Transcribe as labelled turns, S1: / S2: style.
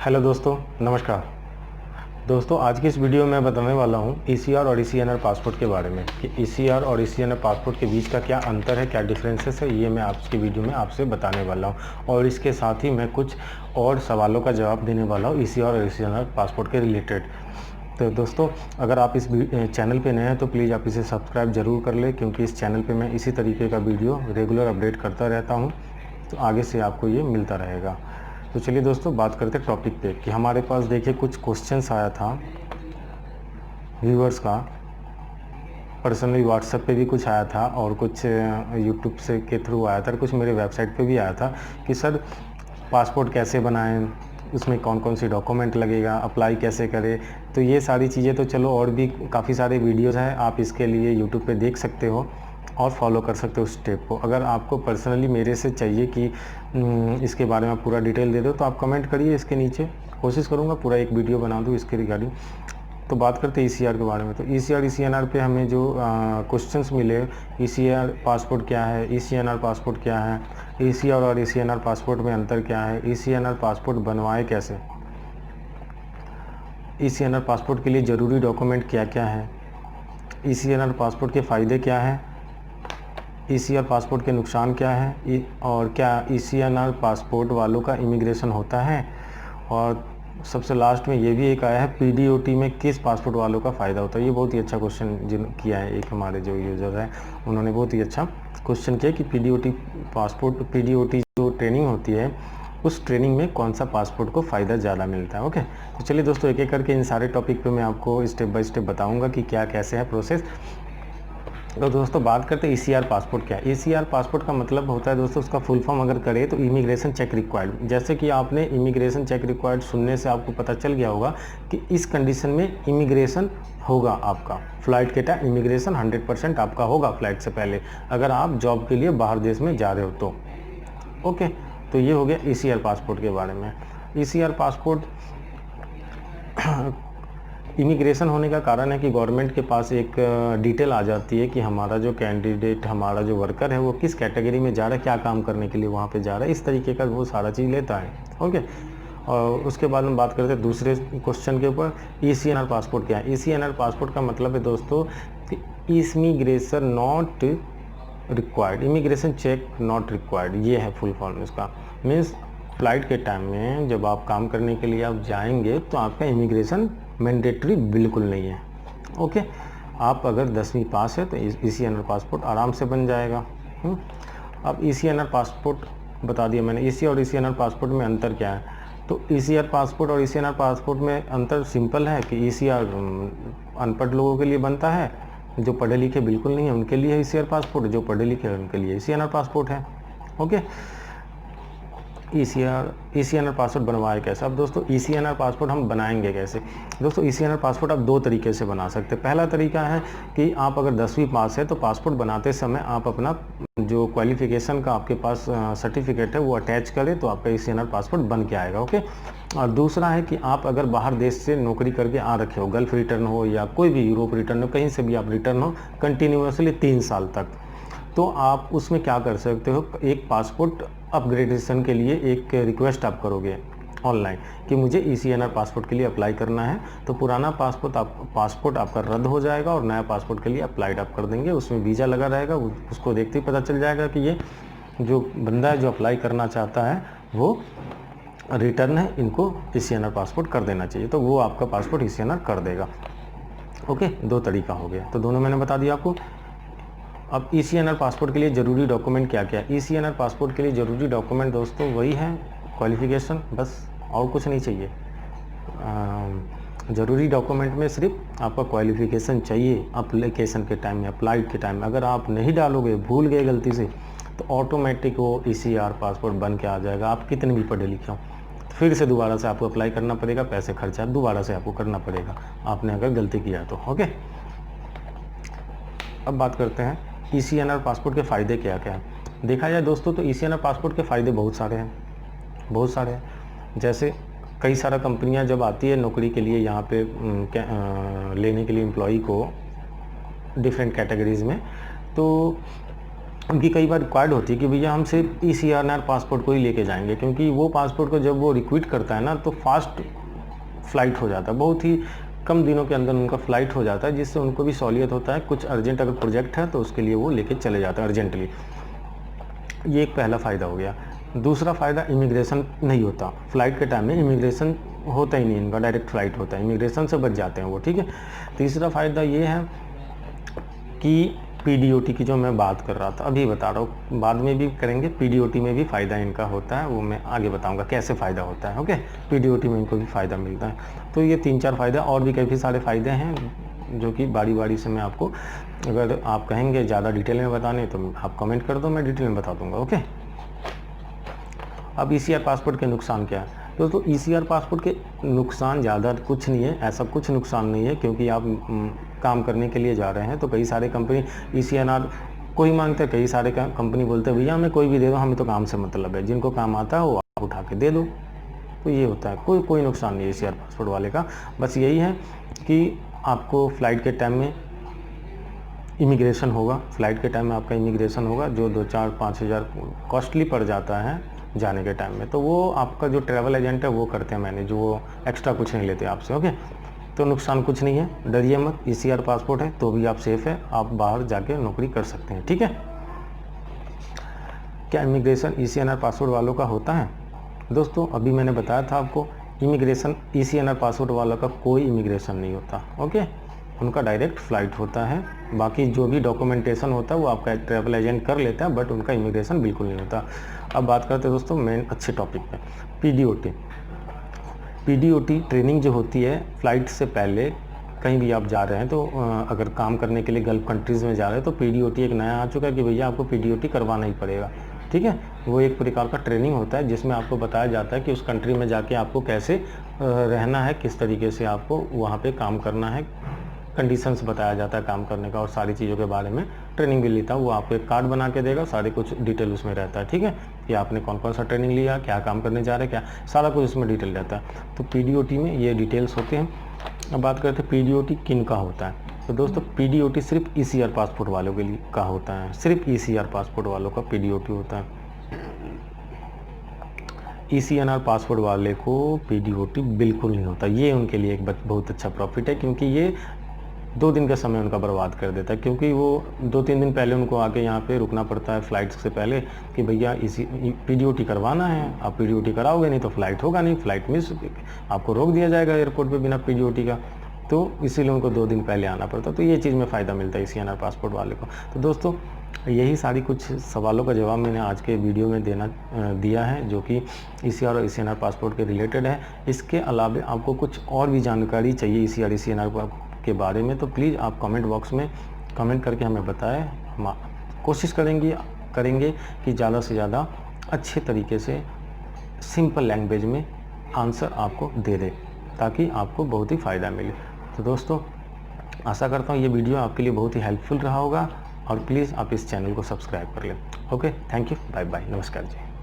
S1: Hello दोस्तों, नमस्कार। दोस्तों, आज की इस वीडियो में बताने वाला हूँ ईसीआर और ईसीएनआर पासपोर्ट के बारे में कि ईसीआर और ईसीएनआर पासपोर्ट के बीच का क्या अंतर है, क्या डिफरेंसेस है, ये मैं आज की वीडियो में आपसे बताने वाला हूँ। और इसके साथ ही मैं कुछ और सवालों का जवाब देने वाला हूँ ईसीआर और ईसीएनआर पासपोर्ट के रिलेटेड। तो दोस्तों, अगर आप इस चैनल पे नए हैं तो प्लीज़ आप इसे सब्सक्राइब ज़रूर कर लें, क्योंकि इस चैनल पे मैं इसी तरीके का वीडियो रेगुलर अपडेट करता रहता हूँ, तो आगे से आपको ये मिलता रहेगा। तो चलिए दोस्तों, बात करते हैं टॉपिक पे कि हमारे पास देखिए कुछ क्वेश्चंस आया था व्यूअर्स का। पर्सनली व्हाट्सएप पे भी कुछ आया था और कुछ यूट्यूब से के थ्रू आया था और कुछ मेरे वेबसाइट पे भी आया था कि सर पासपोर्ट कैसे बनाएं, उसमें कौन कौन सी डॉक्यूमेंट लगेगा, अप्लाई कैसे करें। तो ये सारी चीज़ें तो चलो, और भी काफ़ी सारे वीडियोस हैं, आप इसके लिए यूट्यूब पे देख सकते हो और फॉलो कर सकते हो उस स्टेप को। अगर आपको पर्सनली मेरे से चाहिए कि इसके बारे में पूरा डिटेल दे दो तो आप कमेंट करिए इसके नीचे, कोशिश करूँगा पूरा एक वीडियो बना दूँ इसके रिगार्डिंग। तो बात करते हैं ईसीआर के बारे में। तो ईसीआर ईसीएनआर पे हमें जो क्वेश्चंस मिले, ईसीआर पासपोर्ट क्या है, ईसीएनआर पासपोर्ट क्या है, ईसीआर और ईसीएनआर पासपोर्ट में अंतर क्या है, ईसीएनआर पासपोर्ट बनवाए कैसे, ईसीएनआर पासपोर्ट के लिए ज़रूरी डॉक्यूमेंट क्या क्या है, ईसीएनआर पासपोर्ट के फ़ायदे क्या हैं, ईसीआर पासपोर्ट के नुकसान क्या है, और क्या ईसीएनआर पासपोर्ट वालों का इमिग्रेशन होता है, और सबसे लास्ट में ये भी एक आया है पीडीओटी में किस पासपोर्ट वालों का फ़ायदा होता है। ये बहुत ही अच्छा क्वेश्चन जिन किया है, एक हमारे जो यूज़र है उन्होंने बहुत ही अच्छा क्वेश्चन किया कि पीडीओटी जो ट्रेनिंग होती है उस ट्रेनिंग में कौन सा पासपोर्ट को फ़ायदा ज़्यादा मिलता है। ओके, तो चलिए दोस्तों, एक एक करके इन सारे टॉपिक पे मैं आपको स्टेप बाय स्टेप बताऊंगा कि क्या कैसे है प्रोसेस। तो दोस्तों, बात करते हैं ईसीआर पासपोर्ट क्या है। ईसीआर पासपोर्ट का मतलब होता है दोस्तों, उसका फुल फॉर्म अगर करें तो इमिग्रेशन चेक रिक्वायर्ड। जैसे कि आपने इमिग्रेशन चेक रिक्वायर्ड सुनने से आपको पता चल गया होगा कि इस कंडीशन में इमिग्रेशन होगा आपका, फ़्लाइट के टाइम इमिग्रेशन 100% आपका होगा फ्लाइट से पहले, अगर आप जॉब के लिए बाहर देश में जा रहे हो तो। ओके, तो ये हो गया ईसीआर पासपोर्ट के बारे में। ईसीआर पासपोर्ट इमिग्रेशन होने का कारण है कि गवर्नमेंट के पास एक डिटेल आ जाती है कि हमारा जो कैंडिडेट, हमारा जो वर्कर है वो किस कैटेगरी में जा रहा है, क्या काम करने के लिए वहाँ पे जा रहा है, इस तरीके का वो सारा चीज़ लेता है। ओके, और उसके बाद हम बात करते हैं दूसरे क्वेश्चन के ऊपर, ईसीएनआर पासपोर्ट क्या है। ईसीएनआर पासपोर्ट का मतलब है दोस्तों कि immigration not required, immigration check not required, ये है फुल फॉर्म इसका। मीन्स फ्लाइट के टाइम में जब आप काम करने के लिए आप जाएंगे तो आपका इमिग्रेशन मैंडेटरी बिल्कुल नहीं है। ओके, आप अगर 10वीं पास है तो ईसीएनआर पासपोर्ट आराम से बन जाएगा। अब ईसीएनआर पासपोर्ट बता दिया मैंने। ईसी और ईसीएनआर पासपोर्ट में अंतर क्या है, तो ईसीआर पासपोर्ट और ईसीएनआर पासपोर्ट में अंतर सिंपल है कि ईसीआर अनपढ़ लोगों के लिए बनता है, जो पढ़े लिखे बिल्कुल नहीं है उनके लिए ईसीआर पासपोर्ट, जो पढ़े लिखे हैं उनके लिए ईसीएनआर पासपोर्ट है। ओके, ईसीएनआर पासपोर्ट बनवाए कैसे। अब दोस्तों, ईसीएनआर पासपोर्ट हम बनाएंगे कैसे। दोस्तों, ईसीएनआर पासपोर्ट आप दो तरीके से बना सकते हैं। पहला तरीका है कि आप अगर 10वीं पास है तो पासपोर्ट बनाते समय आप अपना जो क्वालिफिकेशन का आपके पास सर्टिफिकेट है वो अटैच करें तो आपका ईसीएनआर पासपोर्ट बन के आएगा। ओके, और दूसरा है कि आप अगर बाहर देश से नौकरी करके आ रखे हो, गल्फ रिटर्न हो या कोई भी यूरोप रिटर्न हो, कहीं से भी आप रिटर्न हो कंटिन्यूसली 3 साल तक, तो आप उसमें क्या कर सकते हो, एक पासपोर्ट अपग्रेडेशन के लिए एक रिक्वेस्ट आप करोगे ऑनलाइन कि मुझे ईसीएनआर पासपोर्ट के लिए अप्लाई करना है। तो पुराना पासपोर्ट आपका रद्द हो जाएगा और नया पासपोर्ट के लिए अप्लाइड आप कर देंगे। उसमें वीज़ा लगा रहेगा, उसको देखते ही पता चल जाएगा कि ये जो बंदा है जो अप्लाई करना चाहता है वो रिटर्न है, इनको ईसीएनआर पासपोर्ट कर देना चाहिए, तो वो आपका पासपोर्ट ईसीएनआर कर देगा। ओके, दो तरीका हो गया, तो दोनों मैंने बता दिया आपको। अब ईसीएनआर पासपोर्ट के लिए ज़रूरी डॉक्यूमेंट क्या क्या है। ईसीएनआर पासपोर्ट के लिए ज़रूरी डॉक्यूमेंट दोस्तों वही है, क्वालिफ़िकेशन, बस और कुछ नहीं चाहिए। ज़रूरी डॉक्यूमेंट में सिर्फ आपका क्वालिफ़िकेशन चाहिए एप्लीकेशन के टाइम में, अप्लाइड के टाइम में। अगर आप नहीं डालोगे, भूल गए गलती से, तो ऑटोमेटिक वो ईसीआर पासपोर्ट बन के आ जाएगा, आप कितने भी पढ़े लिखे हो। फिर से दोबारा से आपको अप्लाई करना पड़ेगा, पैसे खर्चा दोबारा से आपको करना पड़ेगा, आपने अगर गलती किया तो। ओके, अब बात करते हैं ईसीएनआर पासपोर्ट के फ़ायदे क्या क्या हैं। देखा जाए दोस्तों तो ईसीएनआर पासपोर्ट के फ़ायदे बहुत सारे हैं। जैसे कई सारा कंपनियां जब आती है नौकरी के लिए यहाँ पे लेने के लिए एम्प्लॉई को डिफरेंट कैटेगरीज़ में, तो उनकी कई बार रिक्वायर्ड होती है कि भैया हम सिर्फ ECNR पासपोर्ट को ही लेके जाएंगे, क्योंकि वो पासपोर्ट को जब वो रिक्विट करता है ना तो फास्ट फ़्लाइट हो जाता है, बहुत ही कम दिनों के अंदर उनका फ़्लाइट हो जाता है, जिससे उनको भी सहूलियत होता है। कुछ अर्जेंट अगर प्रोजेक्ट है तो उसके लिए वो लेके चले जाते हैं अर्जेंटली। ये एक पहला फ़ायदा हो गया। दूसरा फ़ायदा, इमिग्रेशन नहीं होता फ़्लाइट के टाइम में, इमिग्रेशन होता ही नहीं, इनका डायरेक्ट फ़्लाइट होता है, इमिग्रेशन से बच जाते हैं वो, ठीक है। तीसरा फ़ायदा ये है कि PDOT की जो मैं बात कर रहा था, अभी बता रहा हूँ, बाद में भी करेंगे, PDOT में भी फ़ायदा इनका होता है, वो मैं आगे बताऊँगा कैसे फ़ायदा होता है। ओके, PDOT में इनको भी फ़ायदा मिलता है। तो ये 3-4 फ़ायदा, और भी काफ़ी सारे फ़ायदे हैं जो कि बारी बारी से मैं आपको, अगर आप कहेंगे ज़्यादा डिटेल में बताने तो आप कमेंट कर दो, मैं डिटेल में बता दूँगा। ओके, अब ECR पासपोर्ट के नुकसान क्या है दोस्तों? ECR पासपोर्ट के नुकसान ज़्यादा कुछ नहीं है, ऐसा कुछ नुकसान नहीं है, क्योंकि आप काम करने के लिए जा रहे हैं तो कई सारे कंपनी ECNR को ही मांगते हैं, कई सारे कंपनी बोलते हैं भैया हमें कोई भी दे दो, हमें तो काम से मतलब है, जिनको काम आता है वो आप उठा के दे दो। तो ये होता है, कोई नुकसान नहीं है ECR पासपोर्ट वाले का। बस यही है कि आपको फ़्लाइट के टाइम में इमिग्रेशन होगा, फ़्लाइट के टाइम में आपका इमिग्रेशन होगा, जो 2-4-5 हज़ार कॉस्टली पड़ जाता है जाने के टाइम में, तो वो आपका जो ट्रैवल एजेंट है वो करते हैं मैनेज, वो एक्स्ट्रा कुछ नहीं लेते आपसे। ओके, तो नुकसान कुछ नहीं है, डरिए मत, ECR पासपोर्ट है तो भी आप सेफ़ है, आप बाहर जाके नौकरी कर सकते हैं, ठीक है। क्या इमिग्रेशन ECNR पासपोर्ट वालों का होता है दोस्तों? अभी मैंने बताया था आपको, इमिग्रेशन ECNR पासपोर्ट वालों का कोई इमिग्रेशन नहीं होता। ओके, उनका डायरेक्ट फ़्लाइट होता है, बाकी जो भी डॉक्यूमेंटेशन होता है वो आपका ट्रैवल एजेंट कर लेता है, बट उनका इमिग्रेशन बिल्कुल नहीं होता। अब बात करते हैं दोस्तों मेन अच्छे टॉपिक पे, PDOT ट्रेनिंग जो होती है फ़्लाइट से पहले, कहीं भी आप जा रहे हैं तो अगर काम करने के लिए गल्फ़ कंट्रीज़ में जा रहे हैं तो PDOT एक नया आ चुका है कि भैया आपको PDOT करवाना ही पड़ेगा, ठीक है। वो एक प्रकार का ट्रेनिंग होता है जिसमें आपको बताया जाता है कि उस कंट्री में जाके आपको कैसे रहना है, किस तरीके से आपको वहाँ पे काम करना है, कंडीशंस बताया जाता है काम करने का, और सारी चीज़ों के बारे में ट्रेनिंग भी लेता है। वो आपको एक कार्ड बना के देगा, सारे कुछ डिटेल उसमें रहता है, ठीक है, कि आपने कौन कौन सा ट्रेनिंग लिया, क्या काम करने जा रहे हैं, क्या सारा कुछ उसमें डिटेल रहता है। तो PDOT में ये डिटेल्स होते हैं। अब बात करते हैं PDOT किन का होता है। तो दोस्तों PDOT सिर्फ ECR पासपोर्ट वालों के लिए का होता है, सिर्फ ECR पासपोर्ट वालों का PDOT होता है। ECNR पासपोर्ट वाले को PDOT बिल्कुल नहीं होता। ये उनके लिए एक बहुत अच्छा प्रॉफिट है, क्योंकि ये 2 दिन का समय उनका बर्बाद कर देता है, क्योंकि वो 2-3 दिन पहले उनको आके यहाँ पे रुकना पड़ता है फ़्लाइट से पहले कि भैया PDOT करवाना है, आप PDOT कराओगे नहीं तो फ़्लाइट होगा नहीं, फ़्लाइट मिस, आपको रोक दिया जाएगा एयरपोर्ट पे बिना PDOT का, तो इसीलिए उनको 2 दिन पहले आना पड़ता है। तो ये चीज़ में फ़ायदा मिलता है ECNR पासपोर्ट वाले को। तो दोस्तों यही सारी कुछ सवालों का जवाब मैंने आज के वीडियो में दिया है, जो कि ECR और ECNR पासपोर्ट के रिलेटेड है। इसके अलावा आपको कुछ और भी जानकारी चाहिए ECR ECNR के बारे में तो प्लीज़ आप कमेंट बॉक्स में कमेंट करके हमें बताएं। हम कोशिश करेंगे कि ज़्यादा से ज़्यादा अच्छे तरीके से सिंपल लैंग्वेज में आंसर आपको दे दें, ताकि आपको बहुत ही फ़ायदा मिले। तो दोस्तों आशा करता हूँ ये वीडियो आपके लिए बहुत ही हेल्पफुल रहा होगा, और प्लीज़ आप इस चैनल को सब्सक्राइब कर लें। Okay, thank you, bye bye, नमस्कार जी।